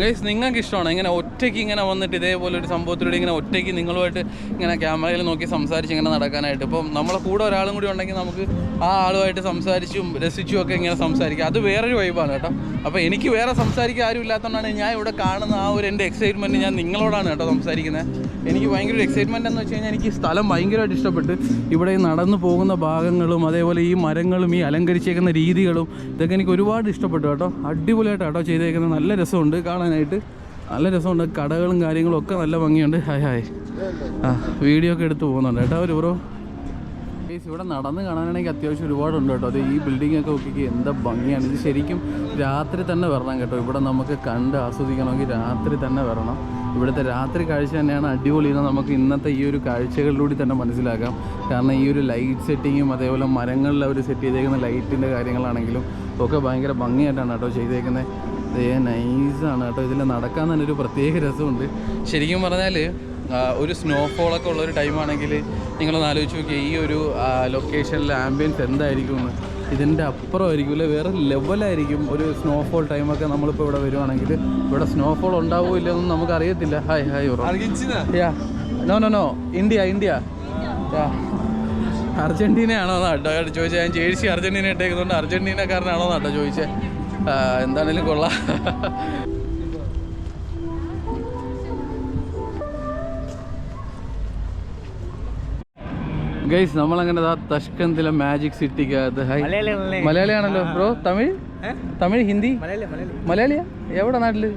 ഗൈസ്, നിങ്ങൾക്ക് ഇഷ്ടമാണ് ഇങ്ങനെ ഒറ്റയ്ക്ക് ഇങ്ങനെ വന്നിട്ട് ഇതേപോലെ ഒരു സംഭവത്തിലൂടെ ഇങ്ങനെ ഒറ്റയ്ക്ക് നിങ്ങളുമായിട്ട് ഇങ്ങനെ ക്യാമറയിൽ നോക്കി സംസാരിച്ച് ഇങ്ങനെ നടക്കാനായിട്ട്? ഇപ്പം നമ്മളെ കൂടെ ഒരാളും കൂടി ഉണ്ടെങ്കിൽ നമുക്ക് ആ ആളുമായിട്ട് സംസാരിച്ചും രസിച്ചും ഒക്കെ ഇങ്ങനെ സംസാരിക്കാം. അത് വേറൊരു വൈബാണ് കേട്ടോ. അപ്പോൾ എനിക്ക് വേറെ സംസാരിക്കാൻ ആരും ഇല്ലാത്തതുകൊണ്ടാണ് ഞാൻ ഇവിടെ കാണുന്ന ആ ഒരു എൻ്റെ എക്സൈറ്റ്മെൻറ്റ് ഞാൻ നിങ്ങളോടാണ് കേട്ടോ സംസാരിക്കുന്നത്. എനിക്ക് ഭയങ്കര ഒരു എക്സൈറ്റ്മെൻറ്റ് എന്ന് വെച്ച് കഴിഞ്ഞാൽ എനിക്ക് സ്ഥലം ഭയങ്കരമായിട്ട് ഇഷ്ടപ്പെട്ട് ഇവിടെ ഈ നടന്നു പോകുന്ന ഭാഗങ്ങളും അതേപോലെ ഈ മരങ്ങളും ഈ അലങ്കരിച്ചേക്കുന്ന രീതികളും ഇതൊക്കെ എനിക്ക് ഒരുപാട് ഇഷ്ടപ്പെട്ടു കേട്ടോ. അടിപൊളിയായിട്ടാണ് കേട്ടോ ചെയ്തേക്കുന്നത്. നല്ല രസമുണ്ട് കാണാനായിട്ട്, നല്ല രസമുണ്ട്. കടകളും കാര്യങ്ങളും ഒക്കെ നല്ല ഭംഗിയുണ്ട്. Hi hi. വീഡിയോ ഒക്കെ എടുത്ത് പോകുന്നുണ്ട് കേട്ടോ ഒരു ബ്രോ. ഇവിടെ നടന്ന് കാണാനാണെങ്കിൽ അത്യാവശ്യം ഒരുപാടുണ്ട് കേട്ടോ. അത് ഈ ബിൽഡിങ്ങൊക്കെ നോക്കി എന്താ ഭംഗിയാണ്. ഇത് ശരിക്കും രാത്രി തന്നെ വരണം കേട്ടോ. ഇവിടെ നമുക്ക് കണ്ട് ആസ്വദിക്കണമെങ്കിൽ രാത്രി തന്നെ വരണം. ഇവിടുത്തെ രാത്രി കാഴ്ച തന്നെയാണ് അടിപൊളി എന്ന് നമുക്ക് ഇന്നത്തെ ഈ ഒരു കാഴ്ചകളിലൂടെ തന്നെ മനസ്സിലാക്കാം. കാരണം ഈ ഒരു ലൈറ്റ് സെറ്റിങ്ങും അതേപോലെ മരങ്ങളിൽ അവർ സെറ്റ് ചെയ്തേക്കുന്ന ലൈറ്റിൻ്റെ കാര്യങ്ങളാണെങ്കിലും ഒക്കെ ഭയങ്കര ഭംഗിയായിട്ടാണ് കേട്ടോ ചെയ്തേക്കുന്നത്. നൈസാണ് കേട്ടോ. ഇതിൽ നടക്കാൻ തന്നെ ഒരു പ്രത്യേക രസമുണ്ട്. ശരിക്കും പറഞ്ഞാൽ ഒരു സ്നോഫോളൊക്കെ ഉള്ളൊരു ടൈമാണെങ്കിൽ നിങ്ങളൊന്ന് ആലോചിച്ച് നോക്കിയാൽ ഈ ഒരു ലൊക്കേഷനിലെ ആംബിയൻസ് എന്തായിരിക്കും എന്ന്. ഇതിൻ്റെ അപ്പുറമായിരിക്കും അല്ലേ, വേറെ ലെവലായിരിക്കും ഒരു സ്നോഫോൾ ടൈമൊക്കെ. നമ്മളിപ്പോൾ ഇവിടെ വരുവാണെങ്കിൽ ഇവിടെ സ്നോഫോൾ ഉണ്ടാവുമോ ഇല്ലെന്നൊന്നും നമുക്കറിയത്തില്ല. Hi hi bro. Yeah no India yeah. അർജൻറ്റീനയാണോ എന്നാട്ടോ ചോദിച്ചത്. ഞാൻ ജേഴ്സി അർജൻറ്റീന ഇട്ടേക്കുന്നുണ്ട്. അർജൻറ്റീനക്കാരനാണോ എന്നാട്ടോ ചോദിച്ചത്. എന്താണേലും കൊള്ളാം. ഗൈസ്, നമ്മളങ്ങനെ തഷ്കന്തിലെ മാജിക് സിറ്റിക്കകത്ത്. മലയാളിയാണല്ലോ ബ്രോ. തമിഴ് ഹിന്ദി മലയാളിയാ? എവിടെ നാട്ടില്?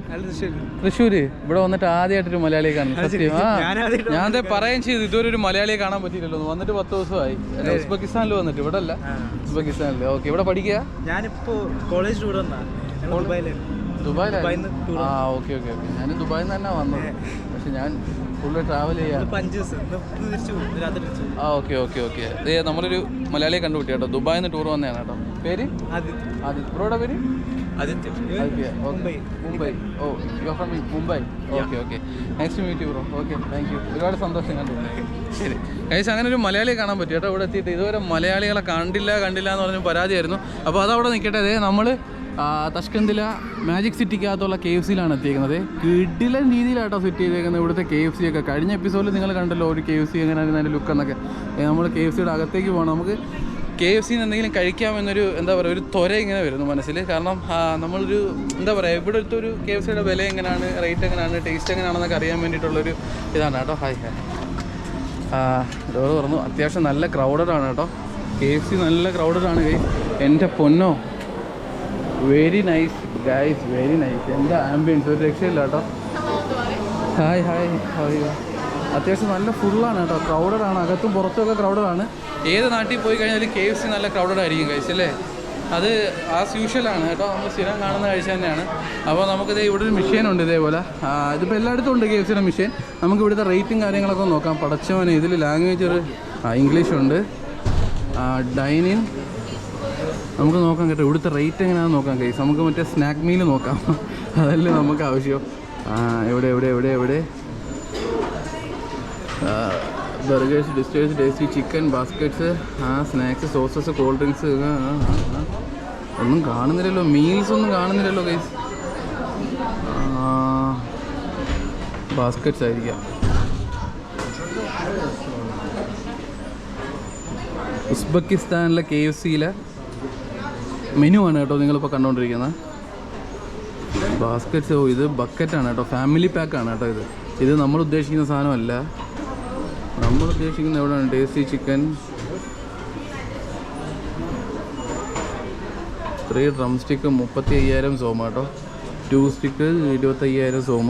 തൃശ്ശൂര്. ഇവിടെ വന്നിട്ട് ആദ്യമായിട്ടൊരു മലയാളിയെ കാണുന്നു. സത്യം. ഞാൻ പറയുകയും ചെയ്തു, ഇതുവരെ ഒരു മലയാളിയെ കാണാൻ പറ്റിയില്ലല്ലോ. വന്നിട്ട് 10 ദിവസമായി. ഉസ്ബെക്കിസ്ഥാനിൽ വന്നിട്ട്. ഇവിടെ അല്ല, ഉസ്ബെക്കിസ്ഥാനിൽ. ഓക്കെ. ഇവിടെ പഠിക്കുക? ഞാനിപ്പോ കോളേജ് ദുബായിലാണ്. ഓക്കെ. ഞാനും ദുബായിൽ നിന്ന് തന്നെ വന്നത്. പക്ഷെ ഞാൻ ഫുള്ള് ട്രാവൽ ചെയ്യാം. ഓക്കെ. നമ്മളൊരു മലയാളിയെ കണ്ടുപിട്ടി കേട്ടോ. ദുബായിൽ നിന്ന് ടൂർ വന്നതാണ് കേട്ടോ. പേര് ആദിത്യ. ബ്രോയുടെ പേര്? Mumbai. Oh, you are from Mumbai. Okay. Nice to meet you bro. Okay, thank you. ഒരുപാട് സന്തോഷം കണ്ടു. ശരി ഗൈസ്, അങ്ങനെ ഒരു മലയാളിയെ കാണാൻ പറ്റി കേട്ടോ. ഇവിടെ എത്തിയിട്ട് ഇതുവരെ മലയാളികളെ കണ്ടില്ല എന്ന് പറഞ്ഞ് പരാതിയായിരുന്നു. അപ്പോൾ അതവിടെ നിൽക്കട്ടെ. അതേ നമ്മൾ തഷ്കന്തിലെ മാജിക് സിറ്റിക്കകത്തുള്ള KFCയിലാണ് എത്തിയിരിക്കുന്നത്. കിടിലൻ രീതിയിലാട്ടോ സെറ്റ് ചെയ്തേക്കുന്നത് ഇവിടുത്തെ KFC ഒക്കെ. കഴിഞ്ഞ എപ്പിസോഡിൽ നിങ്ങൾ കണ്ടല്ലോ ഒരു KFC എങ്ങനെയാണ് അതിൻ്റെ ലുക്ക് എന്നൊക്കെ. നമ്മൾ KFCയുടെ അകത്തേക്ക് പോകണം. നമുക്ക് KFCന്ന് എന്തെങ്കിലും കഴിക്കാമെന്നൊരു എന്താ പറയുക ഒരു ത്വര ഇങ്ങനെ വരുന്നു മനസ്സിൽ. കാരണം നമ്മളൊരു എന്താ പറയുക ഇവിടുത്തെ ഒരു KFCയുടെ വില എങ്ങനെയാണ്, റേറ്റ് എങ്ങനെയാണ്, ടേസ്റ്റ് എങ്ങനെയാണെന്നൊക്കെ അറിയാൻ വേണ്ടിയിട്ടുള്ളൊരു ഇതാണ് കേട്ടോ. ഹായ്. ഡോർ തുറന്നു. അത്യാവശ്യം നല്ല ക്രൗഡഡാണ് കേട്ടോ. KFC നല്ല ക്രൗഡഡാണ്. എൻ്റെ പൊന്നോ, very nice guys, very nice. എന്താ ആംബിയൻസ്, ഒരു രക്ഷയില്ല കേട്ടോ. ഹായ്. അത്യാവശ്യം നല്ല ഫുള്ളാണ് കേട്ടോ. ക്രൗഡഡാണ്, അകത്തും പുറത്തുമൊക്കെ ക്രൗഡഡാണ്. ഏത് നാട്ടിൽ പോയി കഴിഞ്ഞാൽ KFC നല്ല ക്രൗഡഡായിരിക്കും ഗൈസ് അല്ലേ. അത് ആസ് യൂഷ്വലാണ് കേട്ടോ. നമ്മൾ സ്ഥിരം കാണുന്ന കാഴ്ച തന്നെയാണ്. അപ്പോൾ നമുക്കിത് ഇവിടെ ഒരു മെഷീനുണ്ട് ഇതേപോലെ. ഇതിപ്പോൾ എല്ലായിടത്തും ഉണ്ട് KFCയുടെ മെഷീൻ. നമുക്ക് ഇവിടുത്തെ റേറ്റും കാര്യങ്ങളൊക്കെ നോക്കാം. പടച്ചവന് ഇതിൽ ലാംഗ്വേജ് ഒരു ഇംഗ്ലീഷുണ്ട്. ഡൈനിങ് നമുക്ക് നോക്കാം കേട്ടോ. ഇവിടുത്തെ റേറ്റ് എങ്ങനെയാണെന്ന് നോക്കാം ഗൈസ്. നമുക്ക് മറ്റേ സ്നാക്ക് മീൽ നോക്കാം. അതല്ലേ നമുക്ക് ആവശ്യം. എവിടെ burgers, twisters, tasty chicken, baskets, snacks, sauces, cold drinks ഒന്നും കാണുന്നില്ലല്ലോ. മീൽസ് ഒന്നും കാണുന്നില്ലല്ലോ ഗൈസ്. ബാസ്ക്കറ്റ്സ് ആയിരിക്കാം. ഉസ്ബെക്കിസ്ഥാനിലെ KFCയിലെ മെനു ആണ് കേട്ടോ നിങ്ങളിപ്പോൾ കണ്ടുകൊണ്ടിരിക്കുന്നത്. ബാസ്ക്കറ്റ്സ്. ഇത് ബക്കറ്റാണ് കേട്ടോ. ഫാമിലി പാക്കാണ് കേട്ടോ ഇത് നമ്മൾ ഉദ്ദേശിക്കുന്ന സാധനമല്ല. നമ്മൾ ഉദ്ദേശിക്കുന്ന എവിടെയാണ് ടേസ്റ്റി ചിക്കൻ, 3 ഡ്രം സ്റ്റിക്ക് 35,000 സോമ കേട്ടോ. 2 സ്റ്റിക്ക് 25,000 സോമ.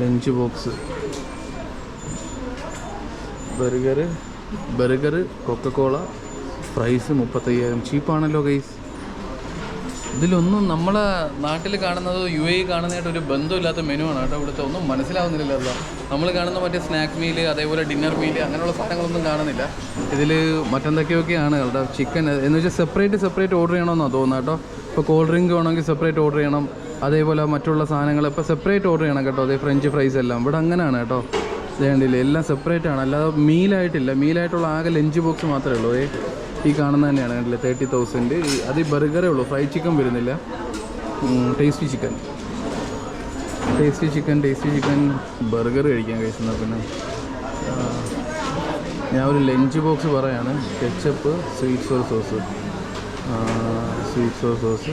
Lunch box, burger, Coca-Cola, price 35,000. ചീപ്പാണല്ലോ ഗൈസ്. ഇതിലൊന്നും നമ്മളെ നാട്ടിൽ കാണുന്നത് UAE കാണുന്നതായിട്ട് ഒരു ബന്ധമില്ലാത്ത മെനു ആണ് കേട്ടോ. ഇവിടുത്തെ ഒന്നും മനസ്സിലാവുന്നില്ലല്ലോ. നമ്മൾ കാണുന്ന മറ്റേ സ്നാക്ക് മീൽ, അതേപോലെ ഡിന്നർ മീൽ, അങ്ങനെയുള്ള സാധനങ്ങളൊന്നും കാണുന്നില്ല. ഇതിൽ മറ്റെന്തൊക്കെയൊക്കെയാണ് കേട്ടോ. ചിക്കൻ എന്ന് വെച്ചാൽ സെപ്പറേറ്റ് ഓർഡർ ചെയ്യണമെന്നാണ് തോന്നുന്നത് കേട്ടോ. ഇപ്പോൾ കോൾഡ് ഡ്രിങ്ക് വേണമെങ്കിൽ സെപ്പറേറ്റ് ഓർഡർ ചെയ്യണം. അതേപോലെ മറ്റുള്ള സാധനങ്ങൾ ഇപ്പോൾ സെപ്പറേറ്റ് ഓർഡർ ചെയ്യണം കേട്ടോ. അതേ ഫ്രഞ്ച് ഫ്രൈസ് എല്ലാം ഇവിടെ അങ്ങനെയാണ് കേട്ടോ. വേണ്ടില്ല, എല്ലാം സെപ്പറേറ്റ് ആണ്, അല്ലാതെ മീലായിട്ടില്ല. മീലായിട്ടുള്ള ആകെ ലഞ്ച് ബോക്സ് മാത്രമേ ഉള്ളൂ. ഈ കാണുന്ന തന്നെയാണ് കണ്ടില്ലേ, 30,000. അത് ഈ ബർഗറേ ഉള്ളൂ, ഫ്രൈഡ് ചിക്കൻ വരുന്നില്ല. ടേസ്റ്റി ചിക്കൻ ബർഗർ കഴിക്കാൻ കഴിച്ചുന്നത്. പിന്നെ ഞാൻ ഒരു ലഞ്ച് ബോക്സ് പറയാണ്. Ketchup, sweet sour sauce,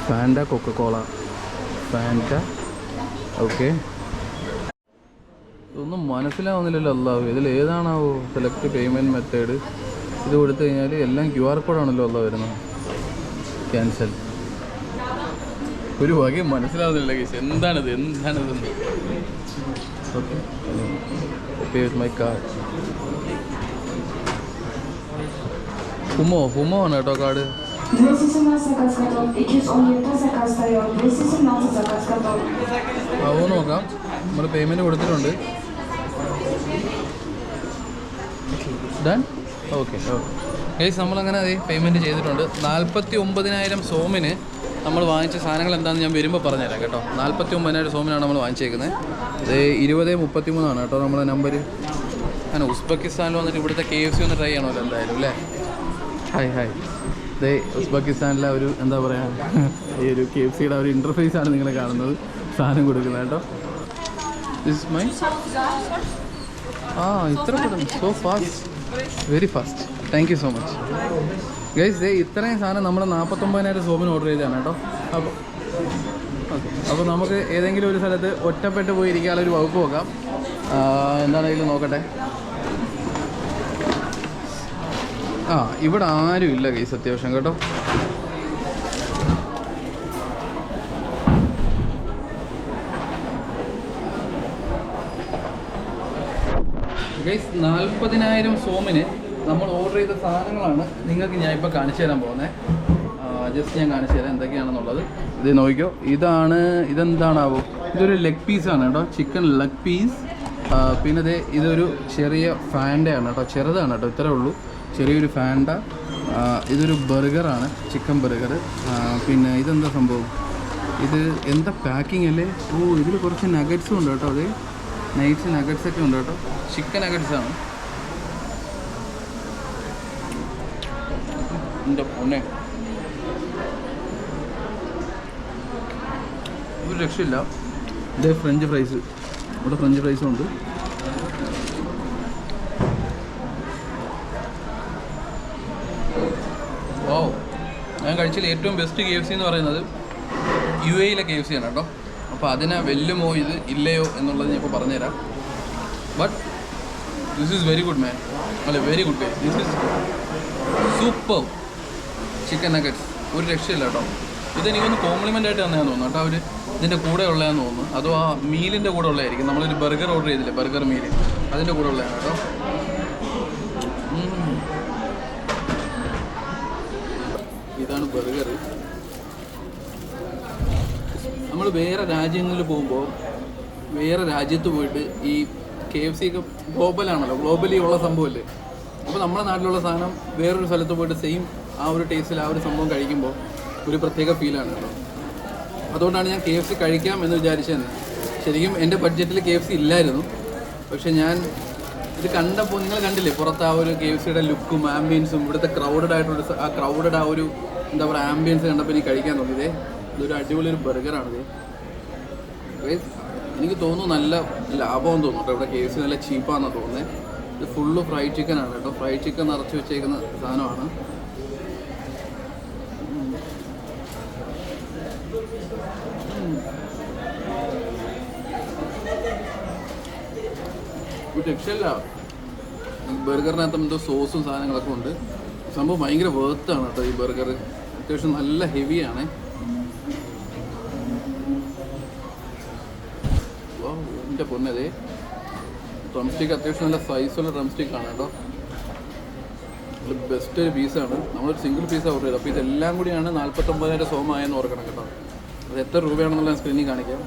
Fanta, Coca-Cola, Fanta. Okay, ഇതൊന്നും മനസ്സിലാവുന്നില്ലല്ലോ. അല്ലാവോ, ഇതിൽ ഏതാണാവോ സെലക്ട് പേയ്മെൻറ്റ് മെത്തേഡ്? ഇത് കൊടുത്തു കഴിഞ്ഞാൽ എല്ലാം QR കോഡാണല്ലോ അല്ല വരുന്നത്. ക്യാൻസൽ. ഒരു വകയും മനസ്സിലാവുന്നില്ല കേസ്. എന്താണിതെന്ന്. Okay, pay with my card. Humo ആണ് കേട്ടോ കാർഡ്. 217 zakaz готов. 217 zakaz стоял. 217 zakaz готов. അത് നോക്കാം. നമ്മൾ പേയ്മെൻറ്റ് കൊടുത്തിട്ടുണ്ട്. ഡൺ. ഓക്കെ ഗൈസ്, നമ്മളങ്ങനെ അത് പേയ്മെൻറ്റ് ചെയ്തിട്ടുണ്ട്. 49,000 സോമിന് നമ്മൾ വാങ്ങിച്ച സാധനങ്ങൾ എന്താണെന്ന് ഞാൻ വരുമ്പോൾ പറഞ്ഞുതരാം കേട്ടോ. 49,000 സോമിനാണ് നമ്മൾ വാങ്ങിച്ചേക്കുന്നത്. ഇത് 20:33 കേട്ടോ നമ്മളെ നമ്പർ. അങ്ങനെ ഉസ്ബെക്കിസ്ഥാനിൽ വന്നിട്ട് ഇവിടുത്തെ KFC ഒന്ന് ട്രൈ ചെയ്യണമല്ലോ എന്തായാലും അല്ലേ. ഹായ്. ഇതേ ഉസ്ബെക്കിസ്ഥാനിലെ ഒരു എന്താ പറയുക, ഈ ഒരു KFCയുടെ ഒരു ഇൻ്റർഫേസാണ് നിങ്ങൾ കാണുന്നത്. സാധനം കൊടുക്കുന്നത് കേട്ടോ. ദിസ് മൈ ഇത്ര പെട്ടെന്ന്, so fast, very fast. Thank you so much guys. ഇത്രയും സാധനം നമ്മൾ 49,000 സോമിന് ഓർഡർ ചെയ്തതാണ് കേട്ടോ. അപ്പോൾ നമുക്ക് ഏതെങ്കിലും ഒരു സ്ഥലത്ത് ഒറ്റപ്പെട്ട് പോയി ഇരിക്കാനുള്ള ഒരു വകുപ്പ് നോക്കാം. എന്താണെങ്കിലും നോക്കട്ടെ. ഇവിടെ ആരും ഇല്ല ഗൈസ് അത്യാവശ്യം കേട്ടോ. ഗൈസ്, 40,000 സോമിന് നമ്മൾ ഓർഡർ ചെയ്ത സാധനങ്ങളാണ് നിങ്ങൾക്ക് ഞാൻ ഇപ്പോൾ കാണിച്ചു തരാൻ പോകുന്നത്. ജസ്റ്റ് ഞാൻ കാണിച്ചു തരാം എന്തൊക്കെയാണെന്നുള്ളത്. ഇത് നോക്കിക്കോ. ഇതെന്താണാവോ, ഇതൊരു ലെഗ് പീസാണ് കേട്ടോ, ചിക്കൻ ലെഗ് പീസ്. പിന്നെ ഇതൊരു ചെറിയ ഫാൻഡയാണ് കേട്ടോ, ചെറുതാണ് കേട്ടോ, ഇത്രേ ഉള്ളൂ, ചെറിയൊരു ഫാൻഡ. ഇതൊരു ബർഗറാണ്, ചിക്കൻ ബർഗർ. പിന്നെ ഇതെന്താ സംഭവം, ഇത് എന്താ പാക്കിംഗ് അല്ലേ. ഇതിൽ കുറച്ച് നഗറ്റ്സും ഉണ്ട് കേട്ടോ. അത് നൈറ്റ്സ് നഗറ്റ്സൊക്കെ ഉണ്ട് കേട്ടോ. ചിക്കൻ നഗറ്റ്സാണ്. എൻ്റെ പൊന്നെ, ഒരു രക്ഷയില്ല. ഇത് ഫ്രഞ്ച് ഫ്രൈസ്, ഇവിടെ ഫ്രഞ്ച് ഫ്രൈസും ഉണ്ട്. ഞാൻ കഴിച്ചതിൽ ഏറ്റവും ബെസ്റ്റ് KFC എന്ന് പറയുന്നത് UAE-ലെ KFC ആണ് കേട്ടോ. അപ്പോൾ അതിനെ വെല്ലുമോ ഇത് ഇല്ലയോ എന്നുള്ളത് ഞാൻ ഇപ്പോൾ പറഞ്ഞുതരാം. But this is very good man, അല്ല very good guys. This is super chicken nuggets, ഒരു രക്ഷയില്ല കേട്ടോ. ഇതെനിക്കൊന്ന് കോംപ്ലിമെൻ്റ് ആയിട്ട് തന്നെയാണെന്ന് തോന്നുന്നു കേട്ടോ. അവർ ഇതിൻ്റെ കൂടെ ഉള്ളതാണെന്ന് തോന്നുന്നു, അതോ ആ മീലിൻ്റെ കൂടെ ഉള്ളതായിരിക്കും. നമ്മളൊരു ബർഗർ ഓർഡർ ചെയ്തില്ലേ, ബർഗർ മീൽ, അതിൻ്റെ കൂടെ ഉള്ളതാണ് കേട്ടോ. ഇതാണ് ബർഗർ. നമ്മൾ വേറെ രാജ്യങ്ങളിൽ പോകുമ്പോൾ, വേറെ രാജ്യത്ത് പോയിട്ട് ഈ KFC ഒക്കെ ഗ്ലോബലാണല്ലോ, ഗ്ലോബലി ഉള്ള സംഭവമല്ലേ. അപ്പോൾ നമ്മുടെ നാട്ടിലുള്ള സാധനം വേറൊരു സ്ഥലത്ത് പോയിട്ട് സെയിം ആ ഒരു ടേസ്റ്റിൽ ആ ഒരു സംഭവം കഴിക്കുമ്പോൾ ഒരു പ്രത്യേക ഫീലാണ് കേട്ടോ. അതുകൊണ്ടാണ് ഞാൻ KFC കഴിക്കാം എന്ന് വിചാരിച്ചത്. ശരിക്കും എൻ്റെ ബഡ്ജറ്റിൽ KFC ഇല്ലായിരുന്നു. പക്ഷേ ഞാൻ ഇത് കണ്ടപ്പോൾ, നിങ്ങൾ കണ്ടില്ലേ പുറത്ത് ആ ഒരു KFCയുടെ ലുക്കും ആംബിയൻസും, ഇവിടുത്തെ ക്രൗഡഡ് ആ ഒരു എന്താ പറയുക ആംബിയൻസ് കണ്ടപ്പോൾ എനിക്ക് കഴിക്കാൻ തോന്നിയതേ. ഇതൊരു അടിപൊളി ഒരു ബർഗറാണിത്. എനിക്ക് തോന്നുന്നു നല്ല ലാഭമെന്ന് തോന്നുന്നു കേട്ടോ. ഇവിടെ KFC നല്ല ചീപ്പാണെന്നാണ് തോന്നുന്നത്. ഇത് ഫുള്ള് ഫ്രൈഡ് ചിക്കനാണ് കേട്ടോ. ഫ്രൈഡ് ചിക്കൻ നിറച്ച് വെച്ചേക്കുന്ന സാധനമാണ്. ഒരു രക്ഷയില്ല. ബർഗറിനകത്ത് എന്തോ സോസും സാധനങ്ങളൊക്കെ ഉണ്ട്. സംഭവം ഭയങ്കര വേർത്താണ് കേട്ടോ ഈ ബർഗർ. അത്യാവശ്യം നല്ല ഹെവിയാണ്. എൻ്റെ പൊന്നതേ, ഡ്രം സ്റ്റിക്ക് അത്യാവശ്യം നല്ല സൈസുള്ള ഡ്രം സ്റ്റിക്കാണ് കേട്ടോ. ഇത് ബെസ്റ്റ് ഒരു പീസാണ്. നമ്മളൊരു സിംഗിൾ പീസാണ് ഓർഡർ ചെയ്തത്. അപ്പോൾ ഇതെല്ലാം കൂടിയാണ് 49,000 സോമായെന്ന് ഓർക്കണം കേട്ടോ. അത് എത്ര രൂപയാണെന്നുള്ള സ്ക്രീനിൽ കാണിക്കാം.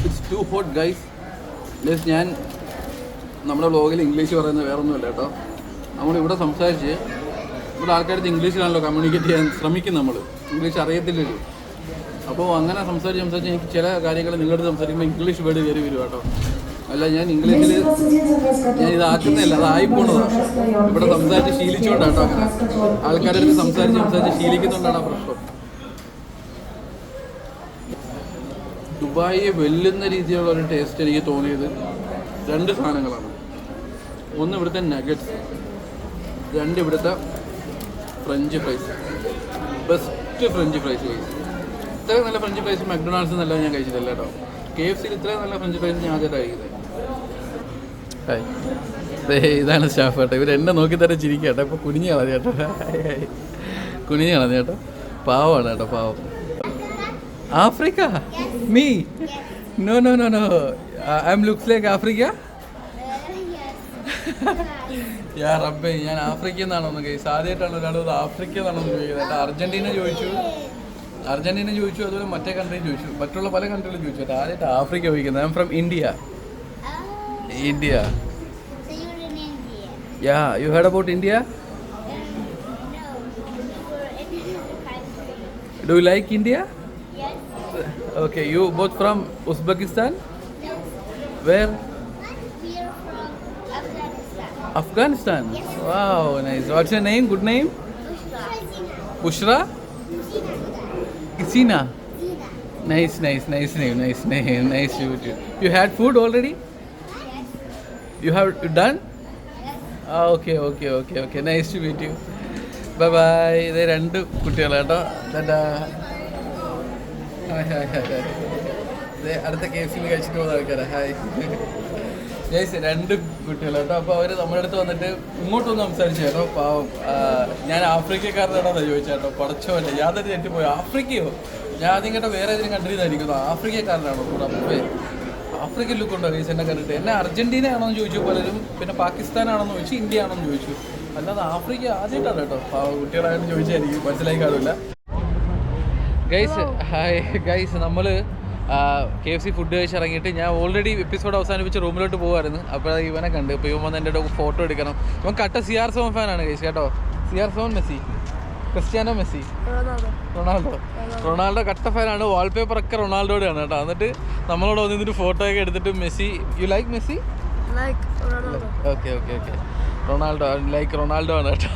It's too hot guys. ഞാൻ നമ്മുടെ വ്ളോഗിൽ ഇംഗ്ലീഷ് പറയുന്നത് വേറൊന്നുമല്ല കേട്ടോ. നമ്മളിവിടെ സംസാരിച്ച് ഇവിടെ ആൾക്കാരുടെ ഇംഗ്ലീഷിലാണല്ലോ കമ്മ്യൂണിക്കേറ്റ് ചെയ്യാൻ ശ്രമിക്കും. നമ്മൾ ഇംഗ്ലീഷ് അറിയത്തില്ലല്ലോ. അപ്പോൾ അങ്ങനെ സംസാരിച്ച് എനിക്ക് ചില കാര്യങ്ങൾ നിങ്ങളുടെ സംസാരിക്കുമ്പോൾ ഇംഗ്ലീഷ് വേർഡ് കയറി വരും കേട്ടോ. അല്ല, ഞാൻ ഇംഗ്ലീഷിൽ ഞാൻ ഇതാക്കുന്നില്ല, അതായിപ്പോണതാണ്. ഇവിടെ സംസാരിച്ച് ശീലിച്ചുകൊണ്ടാണ് കേട്ടോ. അങ്ങനെ ആൾക്കാരുടെ അടുത്ത് സംസാരിച്ച് ശീലിക്കുന്നുണ്ടാണ് ആ പ്രശ്നം. ദുബായിയെ വെല്ലുന്ന രീതിയിലുള്ള ഒരു ടേസ്റ്റ് എനിക്ക് തോന്നിയത് 2 സാധനങ്ങളാണ്. ഒന്ന് ഇവിടുത്തെ നഗറ്റ്സ്, 2 ഇവിടുത്തെ French fries. Best French fries കഴിച്ചു. ഇത്രയും നല്ല ഫ്രഞ്ച് ഫ്രൈസ് മക്ഡൊണാൾഡ്സ് എന്നല്ല ഞാൻ കഴിച്ചിട്ടില്ല കേട്ടോ. KFCയിൽ ഇത്രയും നല്ല ഫ്രഞ്ച് ഫ്രൈസ് ഞാൻ ആദ്യമായിട്ട് കഴിക്കുന്നത്. ഇതാണ് സ്റ്റാഫ് കേട്ടോ. ഇവർ എന്നെ നോക്കി തന്നെ ചിരിക്കുക കേട്ടോ. ഇപ്പോൾ കുനിഞ്ഞ് കളഞ്ഞ കേട്ടോ. കുനിഞ്ഞ് കളഞ്ഞ കേട്ടോ. പാവമാണ് കേട്ടോ, പാവം. Africa? Me? No no no no, I am looks like Africa. യാ റബ്ബേ, ഞാൻ ആഫ്രിക്ക എന്നാണോന്ന് കേസ് ആദ്യമായിട്ടാണ് ഒരാൾ ആഫ്രിക്ക എന്നാണോന്ന് ചോദിക്കുന്നത്. അർജന്റീന ചോദിച്ചു, അതുപോലെ മറ്റേ കൺട്രി ചോദിച്ചു, മറ്റുള്ള പല കൺട്രികളും ചോദിച്ചു. ആദ്യമായിട്ട് ആഫ്രിക്ക ചോദിക്കുന്നത്. I am from India. India. So you're in India? Yeah, you heard about India? No, we were in another country. Do you like India? Yes. Okay, you both from Uzbekistan? No, Where? we are from Afghanistan. Afghanistan? Wow, nice. What's your name? Good name? Bushra? Isina? Nice name. Nice to meet you. You had food already? You have done? Ah, okay. Nice to meet you. Bye bye. ഇത് 2 കുട്ടികളാട്ടോ. Hi. അടുത്ത KFC കഴിച്ചിട്ട് പോകുന്ന ആൾക്കാരാ. Hi guys, 2 കുട്ടികളാട്ടോ. അപ്പോൾ അവർ നമ്മുടെ അടുത്ത് വന്നിട്ട് ഇങ്ങോട്ടൊന്ന് സംസാരിച്ചു കേട്ടോ. പാവം, ഞാൻ ആഫ്രിക്കക്കാരനാണെന്ന് ചോദിച്ചാട്ടോ. പടച്ചോല്ലേ, യാതൊരു തെറ്റിപ്പോയി. ആഫ്രിക്കയോ? ഞാൻ ആദ്യം കേട്ടോ വേറെ ഏതെങ്കിലും കൺട്രിയിൽ നിന്നായിരിക്കുന്നു. ആഫ്രിക്കക്കാരനാണോ? റബ്ബേ, ആഫ്രിക്കൻ ലുക്ക് ഉണ്ടോ ഗൈസ് എന്നെ കണ്ടിട്ട്? എന്നെ അർജന്റീന ആണോന്ന് ചോദിച്ചു പലരും, പിന്നെ പാകിസ്ഥാനാണോന്ന് ചോദിച്ചു, ഇന്ത്യ ആണോന്ന് ചോദിച്ചു. അല്ലാതെ ആഫ്രിക്ക ആദ്യമായിട്ടാണ് കേട്ടോ. പാവം കുട്ടികളായിട്ട് ചോദിച്ചായിരിക്കും, മനസ്സിലായി കാണില്ല. ഗൈസ് ഹായ് ഗൈസ്, നമ്മൾ KFC ഫുഡ് കഴിച്ചിറങ്ങിയിട്ട് ഞാൻ ഓൾറെഡി എപ്പിസോഡ് അവസാനിപ്പിച്ച് റൂമിലോട്ട് പോകുമായിരുന്നു. അപ്പോൾ ഇവനെ കണ്ട്. ഇപ്പോൾ ഇവൻ വന്ന് എൻ്റെ ഫോട്ടോ എടുക്കണം. ഇവൻ കട്ട CR7 ഫാനാണ് ഗൈസ് കേട്ടോ. CR7 Messi, Cristiano Messi, Ronaldo കട്ട ഫാനാണ്. വാൾപേപ്പറൊക്കെ റൊണാൾഡോടെയാണ് കേട്ടോ. എന്നിട്ട് നമ്മളോട് വന്നിട്ട് ഫോട്ടോ ഒക്കെ എടുത്തിട്ട് Messi, you like Messi? Okay Ronaldo ആണ് കേട്ടോ.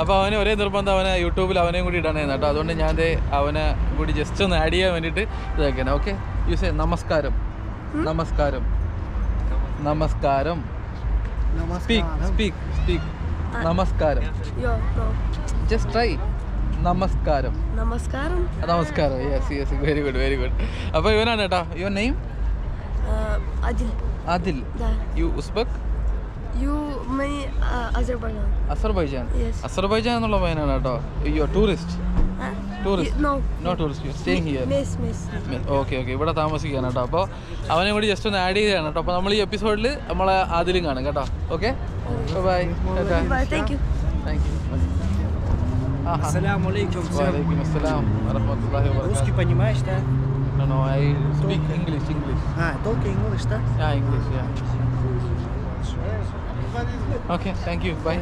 അപ്പോൾ അവന് ഒരേ നിർബന്ധം, അവനെ യൂട്യൂബിൽ അവനെയും കൂടി ഇടണേന്ന് കേട്ടോ. അതുകൊണ്ട് ഞാൻ അവനെ കൂടി ജസ്റ്റ് ഒന്ന് ആഡ് ചെയ്യാൻ വേണ്ടിയിട്ട് ഇതാക്കണം. ഓക്കെ, യു സേ നമസ്കാരം. സ്പീക്ക് നമസ്കാരം. ജസ്റ്റ് ട്രൈ നമസ്കാരം. Yes, very good. അപ്പോൾ ഇവനാണ് കേട്ടോ. Your name? Adil. You Uzbek? You me Azerbaijan. Yes. Azerbaijan എന്നുള്ള പയ്യനാണ് കേട്ടോ. You are tourist? No. No tourist. You are staying here? Miss. Okay. ഇവിടെ താമസിക്കുകയാണ് കേട്ടോ. അപ്പോൾ അവനെ കൂടി ജസ്റ്റ് ഒന്ന് ആഡ് ചെയ്താണ് കേട്ടോ. അപ്പോൾ നമ്മൾ ഈ എപ്പിസോഡിൽ നമ്മളെ ആദിലും കാണും കേട്ടോ. Okay, bye. Thank you. Assalamu alaikum. Walaikum assalam wa rahmatullahi wa barakatuh. Русский понимаешь, да? No, I speak English. Только English, да? Yeah, English, yeah. Okay, thank you. Bye.